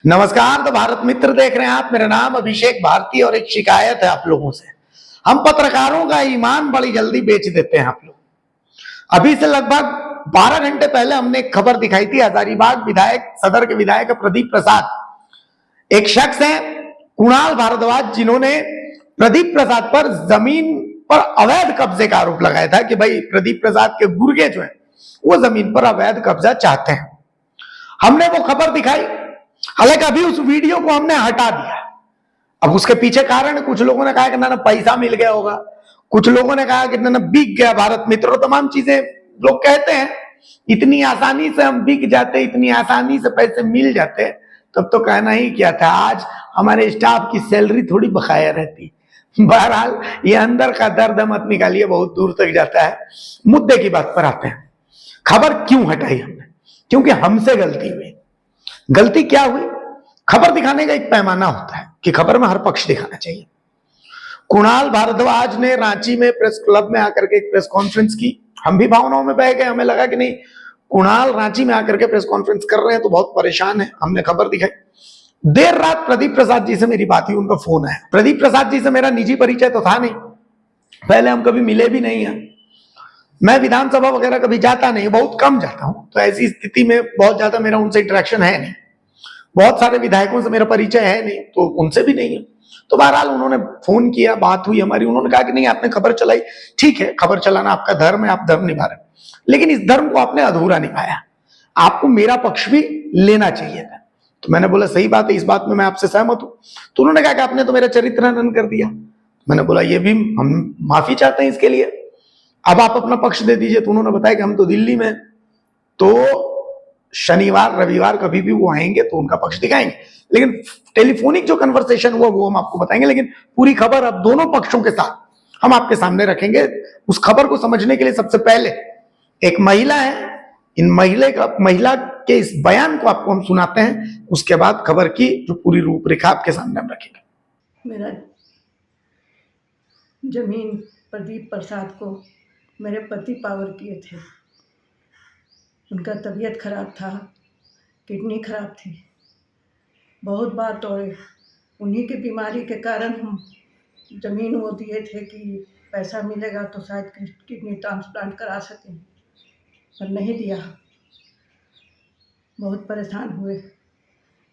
नमस्कार। तो भारत मित्र देख रहे हैं आप। मेरा नाम अभिषेक भारती और एक शिकायत है आप लोगों से। हम पत्रकारों का ईमान बड़ी जल्दी बेच देते हैं आप लोग। अभी से लगभग 12 घंटे पहले हमने एक खबर दिखाई थी। हजारीबाग विधायक, सदर के विधायक प्रदीप प्रसाद, एक शख्स है कुणाल भारद्वाज, जिन्होंने प्रदीप प्रसाद पर जमीन पर अवैध कब्जे का आरोप लगाया था कि भाई प्रदीप प्रसाद के गुर्गे जो है वो जमीन पर अवैध कब्जा चाहते हैं। हमने वो खबर दिखाई, हालांकि अभी उस वीडियो को हमने हटा दिया। अब उसके पीछे कारण, कुछ लोगों ने कहा कि ना पैसा मिल गया होगा, कुछ लोगों ने कहा कि ना बिक गया भारत मित्र, तमाम चीजें लोग कहते हैं। इतनी आसानी से हम बिक जाते, इतनी आसानी से पैसे मिल जाते, तब तो कहना ही क्या था। आज हमारे स्टाफ की सैलरी थोड़ी बकाया रहती। बहरहाल ये अंदर का दर्द मत निकालिए, बहुत दूर तक जाता है। मुद्दे की बात पर आते हैं। खबर क्यों हटाई हमने? क्योंकि हमसे गलती हुई। गलती क्या हुई? खबर दिखाने का एक पैमाना होता है कि खबर में हर पक्ष दिखाना चाहिए। कुणाल भारद्वाज ने रांची में प्रेस क्लब में आकर के एक प्रेस कॉन्फ्रेंस की। हम भी भावनाओं में बह गए। हमें लगा कि नहीं, कुणाल रांची में आकर के प्रेस कॉन्फ्रेंस कर रहे हैं तो बहुत परेशान है। हमने खबर दिखाई। देर रात प्रदीप प्रसाद जी से मेरी बात हुई, उनका फोन आया। प्रदीप प्रसाद जी से मेरा निजी परिचय तो था नहीं, पहले हम कभी मिले भी नहीं है। मैं विधानसभा वगैरह कभी जाता नहीं, बहुत कम जाता हूं, तो ऐसी स्थिति में बहुत ज्यादा मेरा उनसे इंटरेक्शन है नहीं। बहुत सारे विधायकों से मेरा परिचय है नहीं, तो उनसे भी नहीं है। तो बहरहाल उन्होंने फोन किया, बात हुई हमारी। उन्होंने कहा कि नहीं, आपने खबर चलाई, ठीक है, खबर चलाना आपका धर्म है, आप धर्म निभा रहे, लेकिन इस धर्म को आपने अधूरा निभाया, आपको मेरा पक्ष भी लेना चाहिए था। तो मैंने बोला सही बात है, इस बात में मैं आपसे सहमत हूं। तो उन्होंने कहा कि आपने तो मेरा चरित्र हनन कर दिया। मैंने बोला ये भी हम माफी चाहते हैं इसके लिए, अब आप अपना पक्ष दे दीजिए। तो उन्होंने बताया कि हम तो दिल्ली में, तो शनिवार रविवार कभी भी वो आएंगे तो उनका पक्ष दिखाएंगे, लेकिन टेलीफोनिक जो कन्वर्सेशन हुआ वो हम आपको बताएंगे। लेकिन पूरी खबर अब दोनों पक्षों के साथ हम आपके सामने रखेंगे। उस खबर को समझने के लिए सबसे पहले एक महिला है, महिला के इस बयान को आपको हम सुनाते हैं। उसके बाद खबर की जो पूरी रूपरेखा आपके सामने हम रखेंगे। मेरा जमीन प्रदीप प्रसाद को मेरे पति पावर किए थे। उनका तबीयत खराब था, किडनी खराब थी, बहुत बार तोड़े। उन्हीं की बीमारी के कारण हम ज़मीन वो दिए थे कि पैसा मिलेगा तो शायद किडनी ट्रांसप्लांट करा सकें, पर नहीं दिया। बहुत परेशान हुए।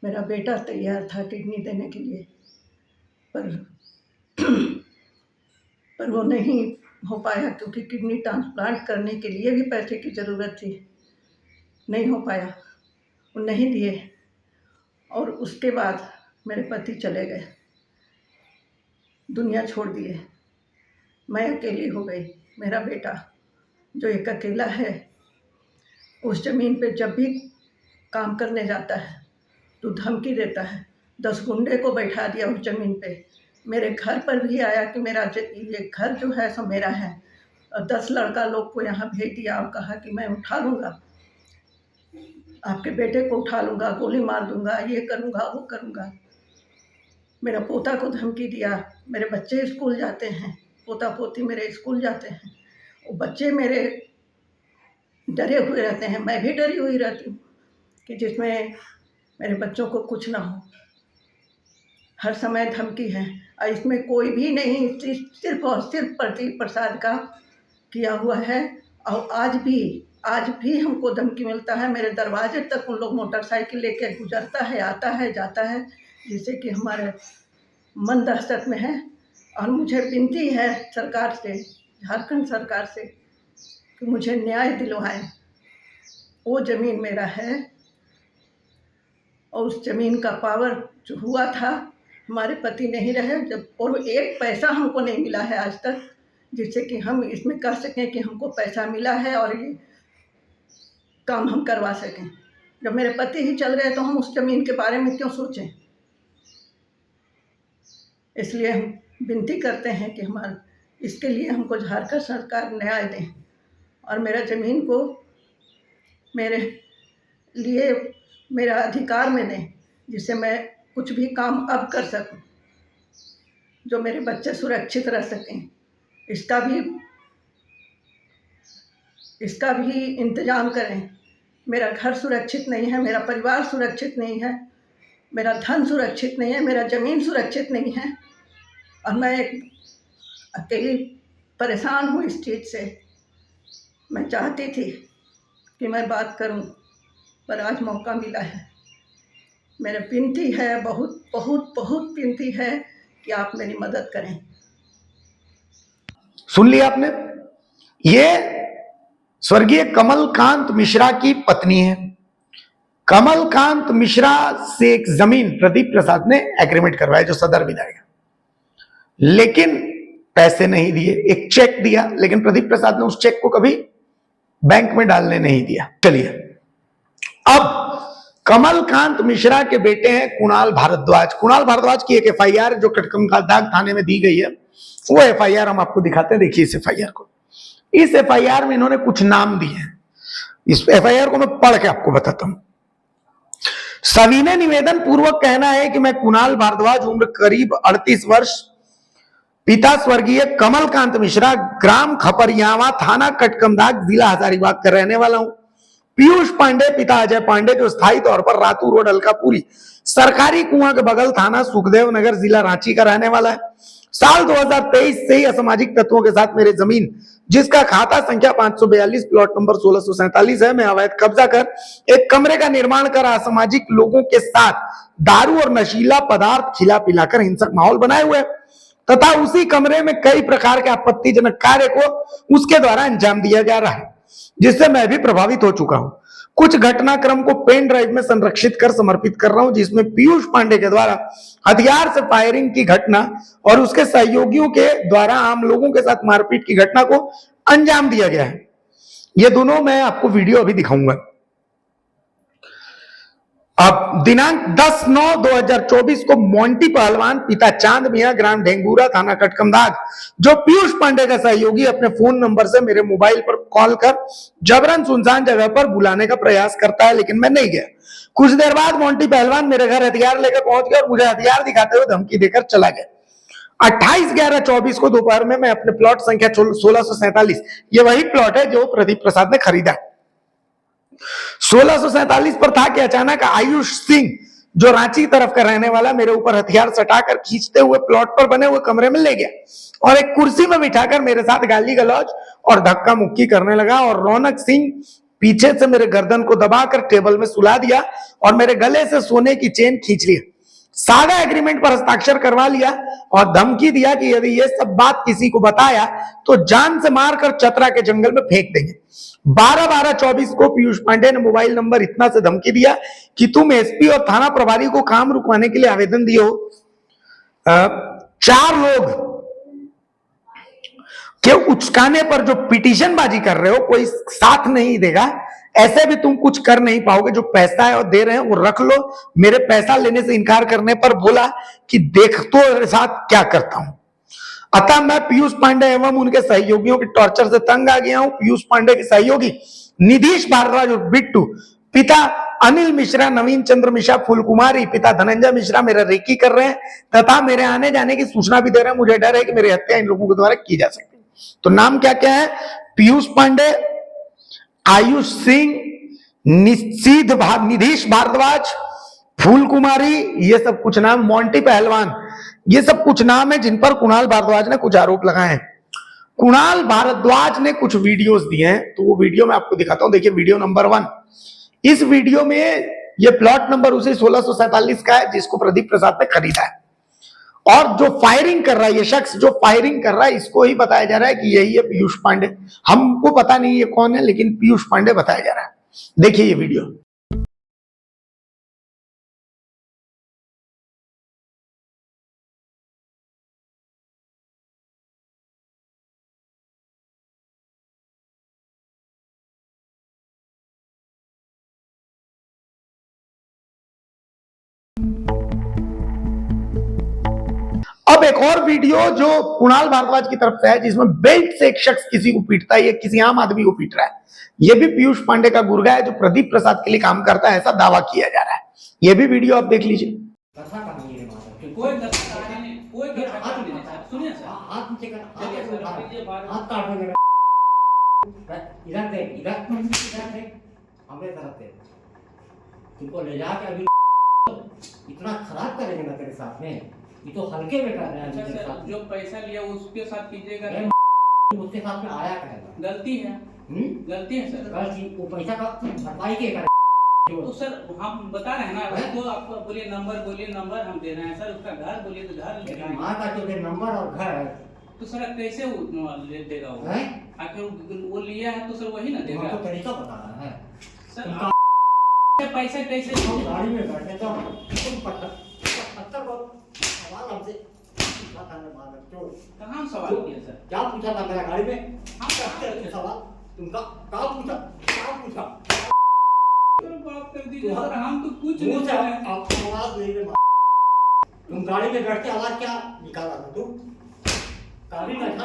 मेरा बेटा तैयार था किडनी देने के लिए, पर वो नहीं हो पाया, क्योंकि किडनी ट्रांसप्लांट करने के लिए भी पैसे की ज़रूरत थी। नहीं हो पाया, वो नहीं दिए। और उसके बाद मेरे पति चले गए, दुनिया छोड़ दिए। मैं अकेली हो गई। मेरा बेटा जो एक अकेला है, उस ज़मीन पे जब भी काम करने जाता है तो धमकी देता है। 10 गुंडे को बैठा दिया उस ज़मीन पे। मेरे घर पर भी आया कि मेरा ये घर जो है सो मेरा है, और 10 लड़का लोग को यहाँ भेज दिया और कहा कि मैं उठा लूँगा, आपके बेटे को उठा लूँगा, गोली मार दूँगा, ये करूँगा, वो करूँगा। मेरा पोता को धमकी दिया। मेरे बच्चे स्कूल जाते हैं, पोता पोती मेरे स्कूल जाते हैं, वो बच्चे मेरे डरे हुए रहते हैं, मैं भी डरी हुई रहती हूँ कि जिसमें मेरे बच्चों को कुछ ना हो। हर समय धमकी है, और इसमें कोई भी नहीं, सिर्फ और सिर्फ प्रदीप प्रसाद का किया हुआ है। और आज भी हमको धमकी मिलता है। मेरे दरवाजे तक उन लोग मोटरसाइकिल लेके गुजरता है, आता है, जाता है, जिससे कि हमारे मन दहशत में है। और मुझे विनती है सरकार से, झारखंड सरकार से, कि मुझे न्याय दिलवाएं। वो ज़मीन मेरा है, और उस ज़मीन का पावर जो हुआ था, हमारे पति नहीं रहे जब, और एक पैसा हमको नहीं मिला है आज तक, जिससे कि हम इसमें कह सकें कि हमको पैसा मिला है और ये काम हम करवा सकें। जब मेरे पति ही चल गए तो हम उस ज़मीन के बारे में क्यों सोचें। इसलिए हम विनती करते हैं कि इसके लिए हमको झारखंड सरकार न्याय दें और मेरा ज़मीन को मेरे लिए मेरा अधिकार में दें, जिससे मैं कुछ भी काम अब कर सकूं, जो मेरे बच्चे सुरक्षित रह सकें। इसका भी इंतज़ाम करें। मेरा घर सुरक्षित नहीं है, मेरा परिवार सुरक्षित नहीं है, मेरा धन सुरक्षित नहीं है, मेरा ज़मीन सुरक्षित नहीं है, और मैं एक अकेली परेशान हूँ इस चीज़ से। मैं चाहती थी कि मैं बात करूं, पर आज मौका मिला है। मेरा विनती है, बहुत बहुत बहुत विनती है कि आप मेरी मदद करें। सुन लिया आपने, ये स्वर्गीय कमलकांत मिश्रा की पत्नी है। कमलकांत मिश्रा से एक जमीन प्रदीप प्रसाद ने एग्रीमेंट करवाया, जो सदर विधायक, लेकिन पैसे नहीं दिए। एक चेक दिया, लेकिन प्रदीप प्रसाद ने उस चेक को कभी बैंक में डालने नहीं दिया। चलिए, अब कमलकांत मिश्रा के बेटे हैं कुणाल भारद्वाज। कुणाल भारद्वाज की एक एफआईआर जो कटकमदाग थाने में दी गई है, वो एफआईआर हम आपको दिखाते हैं। देखिए इस एफआईआर को। इस एफआईआर में इन्होंने कुछ नाम दिए हैं। इस एफआईआर को मैं पढ़ के आपको बताता हूं। सविनय निवेदन पूर्वक कहना है कि मैं कुणाल भारद्वाज, उम्र करीब 38 वर्ष, पिता स्वर्गीय कमलकांत मिश्रा, ग्राम खपरियावा, थाना कटकमदाग, जिला हजारीबाग का रहने वाला हूं। पीयूष पांडे, पिता अजय पांडे, जो स्थायी तौर पर रातू रोड, अलकापुरी, सरकारी कुआं के बगल, थाना सुखदेव नगर, जिला रांची का रहने वाला है। साल 2023 से ही असामाजिक तत्वों के साथ मेरे जमीन, जिसका खाता संख्या 542 प्लॉट नंबर 1647 है, मैं अवैध कब्जा कर एक कमरे का निर्माण कर असामाजिक लोगों के साथ दारू और नशीला पदार्थ खिला पिलाकर हिंसक माहौल बनाए हुए, तथा उसी कमरे में कई प्रकार के आपत्तिजनक कार्य को उसके द्वारा अंजाम दिया जा रहा है, जिससे मैं भी प्रभावित हो चुका हूं। कुछ घटनाक्रम को पेन ड्राइव में संरक्षित कर समर्पित कर रहा हूं, जिसमें पीयूष पांडे के द्वारा हथियार से फायरिंग की घटना और उसके सहयोगियों के द्वारा आम लोगों के साथ मारपीट की घटना को अंजाम दिया गया है। ये दोनों मैं आपको वीडियो अभी दिखाऊंगा। अब दिनांक 10/9/2024 को मोंटी पहलवान, पिता चांद मियां, ग्राम ढेंगूरा, थाना कटकमदाग, जो पीयूष पांडे का सहयोगी, अपने फोन नंबर से मेरे मोबाइल पर कॉल कर जबरन सुनसान जगह पर बुलाने का प्रयास करता है, लेकिन मैं नहीं गया। कुछ देर बाद मोंटी पहलवान मेरे घर हथियार लेकर पहुंच गया और मुझे हथियार दिखाते हुए धमकी देकर चला गया। 28/11/24 को दोपहर में मैं अपने प्लॉट संख्या 1647, ये वही प्लॉट है जो प्रदीप प्रसाद ने खरीदा, 1647 पर था कि अचानक आयुष सिंह, जो रांची तरफ का रहने वाला, मेरे ऊपर हथियार सटाकर खींचते हुए प्लॉट पर बने हुए कमरे में ले गया और एक कुर्सी में बिठाकर मेरे साथ गाली गलौज और धक्का मुक्की करने लगा। और रौनक सिंह पीछे से मेरे गर्दन को दबाकर टेबल में सुला दिया और मेरे गले से सोने की चेन खींच लिया। सादा एग्रीमेंट पर हस्ताक्षर करवा लिया और धमकी दिया कि यदि ये सब बात किसी को बताया तो जान से मारकर चतरा के जंगल में फेंक देंगे। 12/12/24 को पीयूष पांडे ने मोबाइल नंबर इतना से धमकी दिया कि तुम एसपी और थाना प्रभारी को काम रुकवाने के लिए आवेदन दिए हो। 4 लोग के उचकाने पर जो पिटीशनबाजी कर रहे हो, कोई साथ नहीं देगा। ऐसे भी तुम कुछ कर नहीं पाओगे। जो पैसा है और दे रहे हैं वो रख लो। मेरे पैसा लेने से इनकार करने पर बोला कि देख तो साथ क्या करता हूं। अतः मैं पीयूष पांडे एवं उनके सहयोगियों के टॉर्चर से तंग आ गया हूं। पीयूष पांडे के सहयोगी निधीश भारद्वाज और बिट्टू, पिता अनिल मिश्रा, नवीन चंद्र मिश्रा, फूलकुमारी, पिता धनंजय मिश्रा मेरा रेकी कर रहे हैं तथा मेरे आने जाने की सूचना भी दे रहे हैं। मुझे डर है कि मेरी हत्या इन लोगों के द्वारा की जा सकती है। तो नाम क्या क्या है? पीयूष पांडे, आयुष सिंह, निधीश भारद्वाज, फूल कुमारी, ये सब कुछ नाम, मोंटी पहलवान, ये सब कुछ नाम है जिन पर कुणाल भारद्वाज ने कुछ आरोप लगाए हैं। कुणाल भारद्वाज ने कुछ वीडियोस दिए हैं, तो वो वीडियो मैं आपको दिखाता हूं। देखिए वीडियो नंबर 1। इस वीडियो में ये प्लॉट नंबर उसे 1647 का है जिसको प्रदीप प्रसाद ने खरीदा है। और जो फायरिंग कर रहा है, ये शख्स जो फायरिंग कर रहा है, इसको ही बताया जा रहा है कि यही है पीयूष पांडे। हमको पता नहीं ये कौन है, लेकिन पीयूष पांडे बताया जा रहा है। देखिए ये वीडियो। अब एक और वीडियो जो कुणाल भारद्वाज की तरफ से है, जिसमें बेल्ट से एक शख्स किसी को पीटता है, ये किसी आम आदमी को पीट रहा है। ये भी पीयूष पांडे का गुर्गा है जो प्रदीप प्रसाद के लिए काम करता है, ऐसा दावा किया जा रहा है। ये भी वीडियो आप देख लीजिए। तुमको ले जाके अभी इतना खराब करेंगे ना तेरे साथ में, ये तो हल्के में कर रहे हैं अच्छा तेरे सर, साथ। जो पैसा लिया उसके साथ कीजिएगा। उसके साथ में आया करेगा। गलती है, गलती है सर। गलती वो पैसा का भरपाई के करे। तो सर हम बता रहे हैं ना, उसको आप बोलिए नंबर हम दे रहे हैं सर। उसका घर बोलिए तो घर ले लेकिन माँ का तो नंबर और घर तो सर कैसे वो ले देगा वो? है, आखिर वो लिया है तो सर वही ना देगा। तुमको तरीका बता रहा है सर तुम पैसा कैसे गाड़ी में बैठे तो तुम पत्थर को सवाल हमसे पूछा था ना मार चोर। कहाँ सवाल किया सर? क्या पूछा था मेरा गाड़ी में? हम क्या सवाल तुमका क्या पूछा? बात कर दीजिए सर, हम तो कुछ नहीं मुंह से कर रहे हैं। आप आवाज नहीं दे। तुम गाड़ी में बैठ के आवाज क्या निकाला था तू? गाड़ी में था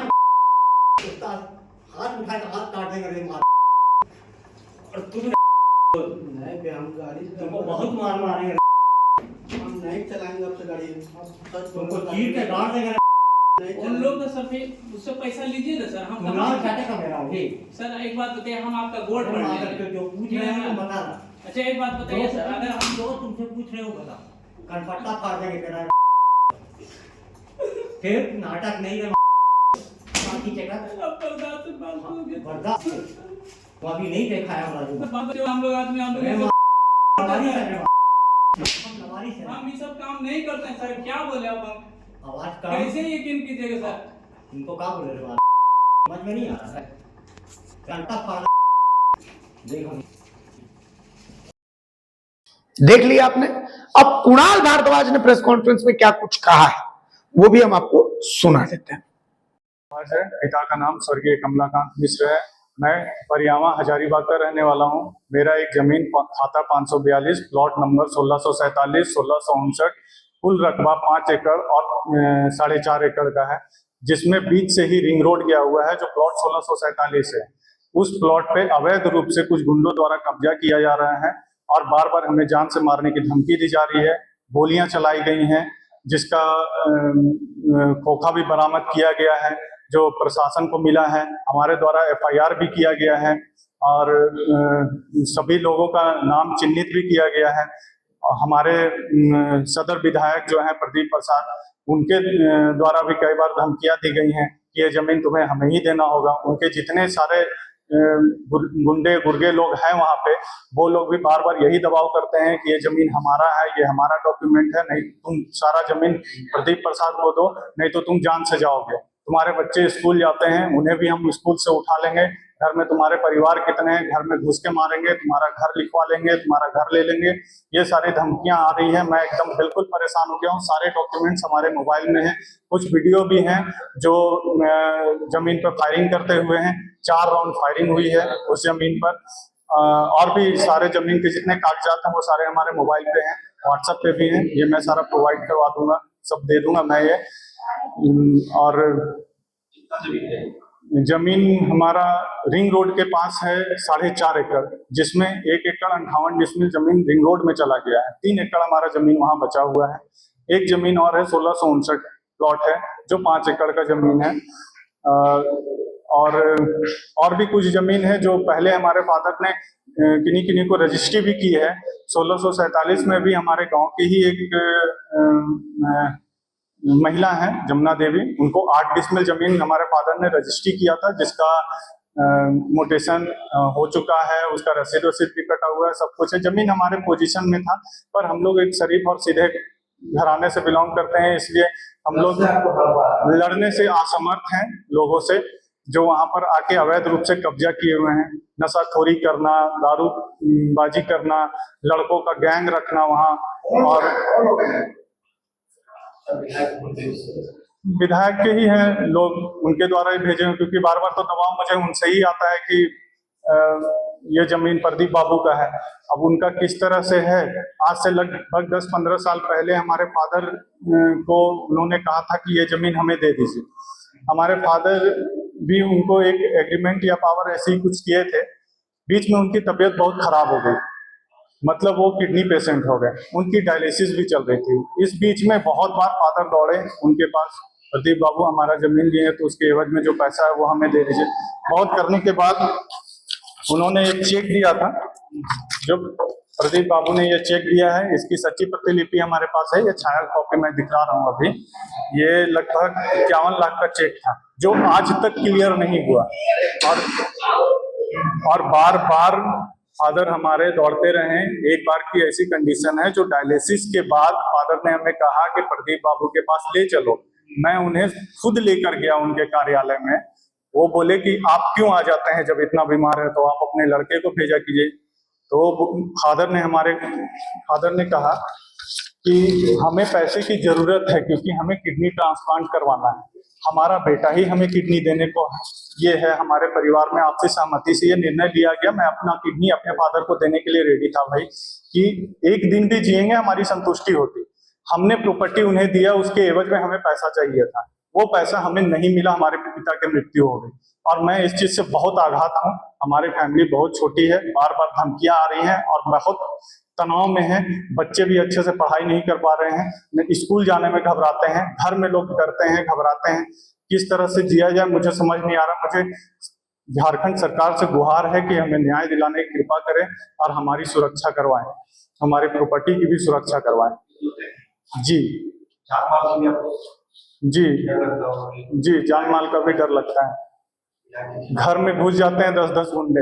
हाथ उठाए तो हाथ काट देगा रे मार। और तुम नहीं बे, हम गाड़ी तुमको बहुत मार मारेंगे, हम नहीं चलाएंगे अब से गाड़ी। तुमको चीर के गाड़ देंगे। उन लोग का सर फिर उससे पैसा लीजिए ना सर। हम नाम चाहते का मेरा भी सर एक बात बताइए, हम आपका गोल्ड भर लेंगे। जो पूछ रहे हैं तुम बता। अच्छा एक बात बताइए सर, अगर हम जो तुमसे पूछ रहे हो बता, कनपट्टा फाड़ देंगे तेरा। फिर नाटक नहीं है बाकी जगह अब बर्दाश्त बात हो गया। बर्दाश्त वो अभी नहीं देखा है हमारा जो हम लोग आदमी हम लोग हमारी से हम ये सब काम नहीं करते हैं सर। क्या बोले अब हम आवाज का कैसे यकीन कीजिएगा सर? तुमको क्या बोल रहे हो? समझ में नहीं आ रहा है। घंटा फाड़ देखो। देख लिया आपने। अब कुणाल भारद्वाज ने प्रेस कॉन्फ्रेंस में क्या कुछ कहा है वो भी हम आपको सुना देते हैं। पिता का नाम स्वर्गीय कमलाकांत मिश्र है। मैं परियावा हजारीबाग का रहने वाला हूं। मेरा एक जमीन खाता 542 प्लॉट नंबर 1647 1659 कुल रकबा 5 एकड़ और 4.5 एकड़ का है, जिसमें बीच से ही रिंग रोड गया हुआ है जो प्लॉट 1647 है। उस प्लॉट पे अवैध रूप से कुछ गुंडों द्वारा कब्जा किया जा रहा है और बार बार हमें जान से मारने की धमकी दी जा रही है। गोलियां चलाई गई हैं, जिसका खोखा भी बरामद किया गया है जो प्रशासन को मिला है। हमारे द्वारा FIR भी किया गया है और सभी लोगों का नाम चिन्हित भी किया गया है। हमारे सदर विधायक जो हैं प्रदीप प्रसाद, उनके द्वारा भी कई बार धमकियां दी गई हैं कि ये जमीन तुम्हें हमें ही देना होगा। उनके जितने सारे गुंडे गुर्गे लोग हैं वहाँ पे, वो लोग भी बार बार यही दबाव करते हैं कि ये जमीन हमारा है, ये हमारा डॉक्यूमेंट है, नहीं तुम सारा जमीन प्रदीप प्रसाद को दो, नहीं तो तुम जान से जाओगे। तुम्हारे बच्चे स्कूल जाते हैं, उन्हें भी हम स्कूल से उठा लेंगे। घर में तुम्हारे परिवार कितने हैं, घर में घुस के मारेंगे, तुम्हारा घर लिखवा लेंगे, तुम्हारा घर ले लेंगे। ये सारी धमकियां आ रही है। मैं एकदम बिल्कुल परेशान हो गया हूँ। सारे डॉक्यूमेंट्स हमारे मोबाइल में हैं, कुछ वीडियो भी हैं जो जमीन पर फायरिंग करते हुए हैं। 4 राउंड फायरिंग हुई है उस जमीन पर। और भी सारे जमीन के जितने कागजात हैं वो सारे हमारे मोबाइल पे हैं, व्हाट्सएप पे भी हैं। ये मैं सारा प्रोवाइड करवा दूंगा, सब दे दूंगा मैं ये। और जमीन हमारा रिंग रोड के पास है 4.5 एकड़, जिसमें 1 एकड़ 58 डिसमिल जमीन रिंग रोड में चला गया है। 3 एकड़ हमारा जमीन वहां बचा हुआ है। एक जमीन और है 1659 प्लॉट है जो 5 एकड़ का जमीन है। और भी कुछ जमीन है जो पहले हमारे फादर ने किन्हीं किन्हीं को रजिस्ट्री भी की है। 1647 में भी हमारे गांव की ही एक महिला है जमुना देवी, उनको 8 डिसमिल जमीन हमारे फादर ने रजिस्ट्री किया था, जिसका मोटेशन हो चुका है, उसका रसीद भी कटा हुआ है, सब कुछ है। जमीन हमारे पोजीशन में था, पर हम लोग एक शरीफ और सीधे घराने से बिलोंग करते हैं, इसलिए हम लोग लड़ने से असमर्थ हैं लोगों से जो वहां पर आके अवैध रूप से कब्जा किए हुए हैं। नशाखोरी करना, दारूबाजी करना, लड़कों का गैंग रखना वहां, और विधायक के ही हैं लोग, उनके द्वारा ही भेजे हैं, क्योंकि बार बार तो दबाव मुझे उनसे ही आता है कि ये जमीन प्रदीप बाबू का है। अब उनका किस तरह से है, आज से लगभग 10-15 साल पहले हमारे फादर को उन्होंने कहा था कि ये जमीन हमें दे दीजिए। हमारे फादर भी उनको एक एग्रीमेंट या पावर ऐसे ही कुछ किए थे। बीच में उनकी तबीयत बहुत खराब हो गई, मतलब वो किडनी पेशेंट हो गए, उनकी डायलिसिस भी चल रही थी। इस बीच में बहुत बार फादर दौड़े उनके पास, प्रदीप बाबू हमारा जमीन लिए है तो उसके एवज में जो पैसा है वो हमें दे दीजिए। बहुत करने के बाद उन्होंने एक चेक दिया था जो प्रदीप बाबू ने ये चेक दिया है, इसकी सच्ची प्रतिलिपि हमारे पास है। ये छाया कॉपी मैं दिखा रहा हूँ अभी। ये लगभग 51 लाख का चेक था जो आज तक क्लियर नहीं हुआ, और बार बार फादर हमारे दौड़ते रहे। एक बार की ऐसी कंडीशन है जो डायलिसिस के बाद फादर ने हमें कहा कि प्रदीप बाबू के पास ले चलो। मैं उन्हें खुद लेकर गया उनके कार्यालय में। वो बोले कि आप क्यों आ जाते हैं, जब इतना बीमार है तो आप अपने लड़के को भेजा कीजिए। तो फादर ने कहा कि हमें पैसे की जरूरत है क्योंकि हमें किडनी ट्रांसप्लांट करवाना है, हमारा बेटा ही हमें किडनी देने को है। ये है हमारे परिवार में आपसी सहमति से ये निर्णय लिया गया। मैं अपना किडनी अपने फादर को देने के लिए रेडी था भाई, कि एक दिन भी जिएंगे हमारी संतुष्टि होती। हमने प्रॉपर्टी उन्हें दिया, उसके एवज में हमें पैसा चाहिए था, वो पैसा हमें नहीं मिला, हमारे पिता की मृत्यु हो गई। और मैं इस चीज से बहुत आघात हूँ। हमारी फैमिली बहुत छोटी है, बार बार धमकियां आ रही हैं और बहुत तनाव में है। बच्चे भी अच्छे से पढ़ाई नहीं कर पा रहे हैं, स्कूल जाने में घबराते हैं, घर में लोग डरते हैं, घबराते हैं। किस तरह से जिया जाए मुझे समझ नहीं आ रहा। मुझे झारखंड सरकार से गुहार है कि हमें न्याय दिलाने की कृपा करें और हमारी सुरक्षा करवाएं, हमारी प्रॉपर्टी की भी सुरक्षा करवाएं। जी जी जी, जान माल का भी डर लगता है। घर में घुस जाते हैं 10-10 गुंडे,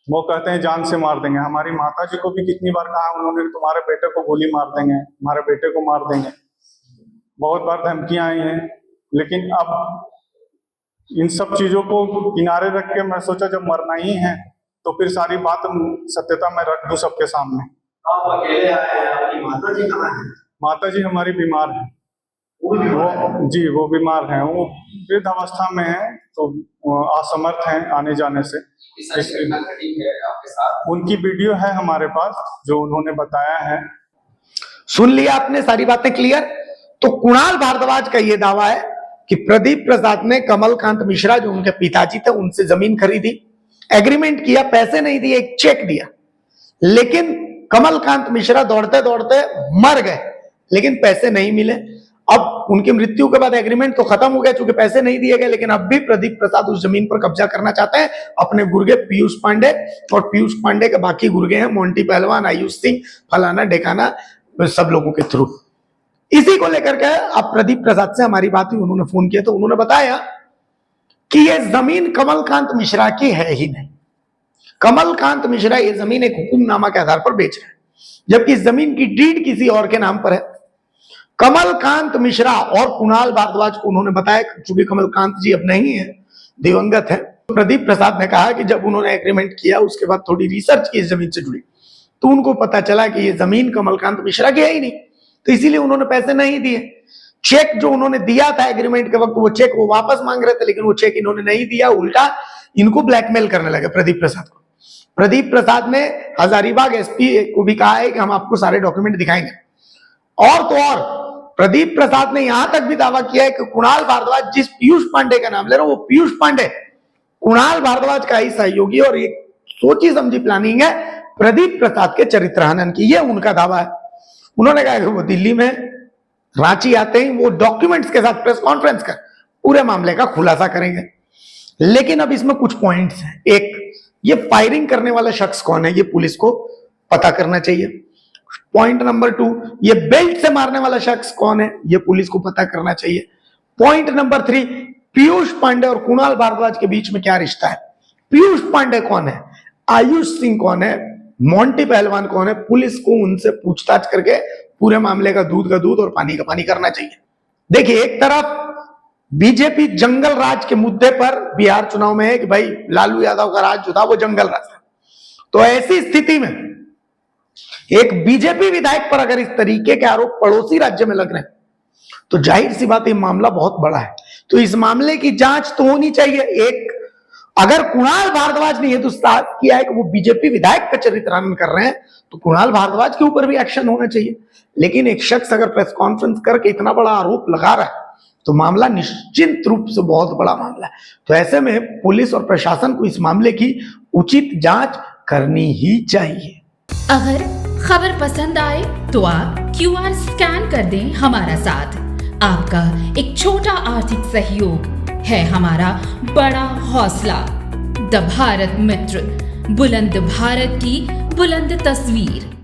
वो कहते हैं जान से मार देंगे। हमारी माता जी को भी कितनी बार कहा उन्होंने, तुम्हारे बेटे को गोली मार देंगे, हमारे बेटे को मार देंगे। बहुत बार धमकियां आई हैं, लेकिन अब इन सब चीजों को किनारे रख के मैं सोचा जब मरना ही है तो फिर सारी बात सत्यता में रख दूं सबके सामने। आप अकेले आए हैं, आपकी माता जी कहाँ हैं? माता जी हमारी बीमार है, वो बीमार हैं, वो वृद्ध अवस्था में है, तो असमर्थ हैं आने जाने से। उनकी वीडियो है हमारे पास जो उन्होंने बताया है। सुन लिया आपने सारी बातें क्लियर। तो कुणाल भारद्वाज का यह दावा है कि प्रदीप प्रसाद ने कमलकांत मिश्रा जो उनके पिताजी थे उनसे जमीन खरीदी, एग्रीमेंट किया, पैसे नहीं दिए, एक चेक दिया, लेकिन कमलकांत मिश्रा दौड़ते दौड़ते मर गए, लेकिन पैसे नहीं मिले। अब उनकी मृत्यु के बाद एग्रीमेंट तो खत्म हो गया चूंकि पैसे नहीं दिए गए, लेकिन अब भी प्रदीप प्रसाद उस जमीन पर कब्जा करना चाहते हैं। अपने गुर्गे पीयूष पांडे और पीयूष पांडे के बाकी गुर्गे हैं मोंटी पहलवान, आयुष सिंह, फलाना ढेकाना, सब लोगों के थ्रू। इसी को लेकर के अब प्रदीप प्रसाद से हमारी बात हुई, उन्होंने फोन किया तो उन्होंने बताया कि यह जमीन कमलकांत मिश्रा की है ही नहीं। कमलकांत मिश्रा ये जमीन एक हुक्मनामा के आधार पर बेच रहे हैं, जबकि इस जमीन की डीड किसी और के नाम पर है। कमलकांत मिश्रा और कुणाल भारद्वाज को उन्होंने बताया, चूंकि कमलकांत जी अब नहीं है, दिवंगत है, प्रदीप प्रसाद ने कहा कि जब उन्होंने एग्रीमेंट किया उसके बाद थोड़ी रिसर्च की इस जमीन से जुड़ी तो उनको पता चला कि ये जमीन कमलकांत मिश्रा की है ही नहीं, तो इसीलिए उन्होंने पैसे नहीं दिए। चेक जो उन्होंने दिया था एग्रीमेंट के वक्त, वो चेक वो वापस मांग रहे थे, लेकिन वो चेक इन्होंने नहीं दिया, उल्टा इनको ब्लैकमेल करने लगे प्रदीप प्रसाद को। प्रदीप प्रसाद ने हजारीबाग एसपी को भी कहा है कि हम आपको सारे डॉक्यूमेंट दिखाएंगे। और तो और प्रदीप प्रसाद ने यहां तक भी दावा किया है कि कुणाल भारद्वाज जिस पीयूष पांडे का नाम ले रहे हो, वो पीयूष पांडे कुणाल भारद्वाज का ही सहयोगी और एक सोची समझी प्लानिंग है प्रदीप प्रसाद के चरित्र हनन की। ये उनका दावा है। उन्होंने कहा कि वो दिल्ली में रांची आते ही वो डॉक्यूमेंट्स के साथ प्रेस कॉन्फ्रेंस कर पूरे मामले का खुलासा करेंगे। लेकिन अब इसमें कुछ पॉइंट्स हैं। एक, ये फायरिंग करने वाला शख्स कौन है, ये पुलिस को पता करना चाहिए। पॉइंट नंबर 2, ये बेल्ट से मारने वाला शख्स कौन है, ये पुलिस को पता करना चाहिए। पॉइंट नंबर 3, पीयूष पांडे और कुणाल भारद्वाज के बीच में क्या रिश्ता है, पीयूष पांडे कौन है, आयुष सिंह कौन है, मोंटी पहलवान कौन है। पुलिस को उनसे पूछताछ करके पूरे मामले का दूध और पानी का पानी करना चाहिए। देखिए, एक तरफ बीजेपी जंगल राज के मुद्दे पर बिहार चुनाव में है कि भाई लालू यादव का राज जो था वो जंगल राज था, तो ऐसी स्थिति में एक बीजेपी विधायक पर अगर इस तरीके के आरोप पड़ोसी राज्य में लग रहे हैं तो जाहिर सी बात ये मामला बहुत बड़ा है। तो इस मामले की जांच तो होनी चाहिए। एक, अगर कुणाल भारद्वाज ने यह दुस्ताहत किया है कि वो बीजेपी विधायक का चरित्र हनन कर रहे हैं तो कुणाल भारद्वाज के ऊपर भी एक्शन होना चाहिए। लेकिन एक शख्स अगर प्रेस कॉन्फ्रेंस करके इतना बड़ा आरोप लगा रहा है तो मामला निश्चित रूप से बहुत बड़ा मामला है। तो ऐसे में पुलिस और प्रशासन को इस मामले की उचित जांच करनी ही चाहिए। अगर खबर पसंद आए तो आप QR स्कैन कर दें हमारा साथ। आपका एक छोटा आर्थिक सहयोग है हमारा बड़ा हौसला। द भारत मित्र, बुलंद भारत की बुलंद तस्वीर।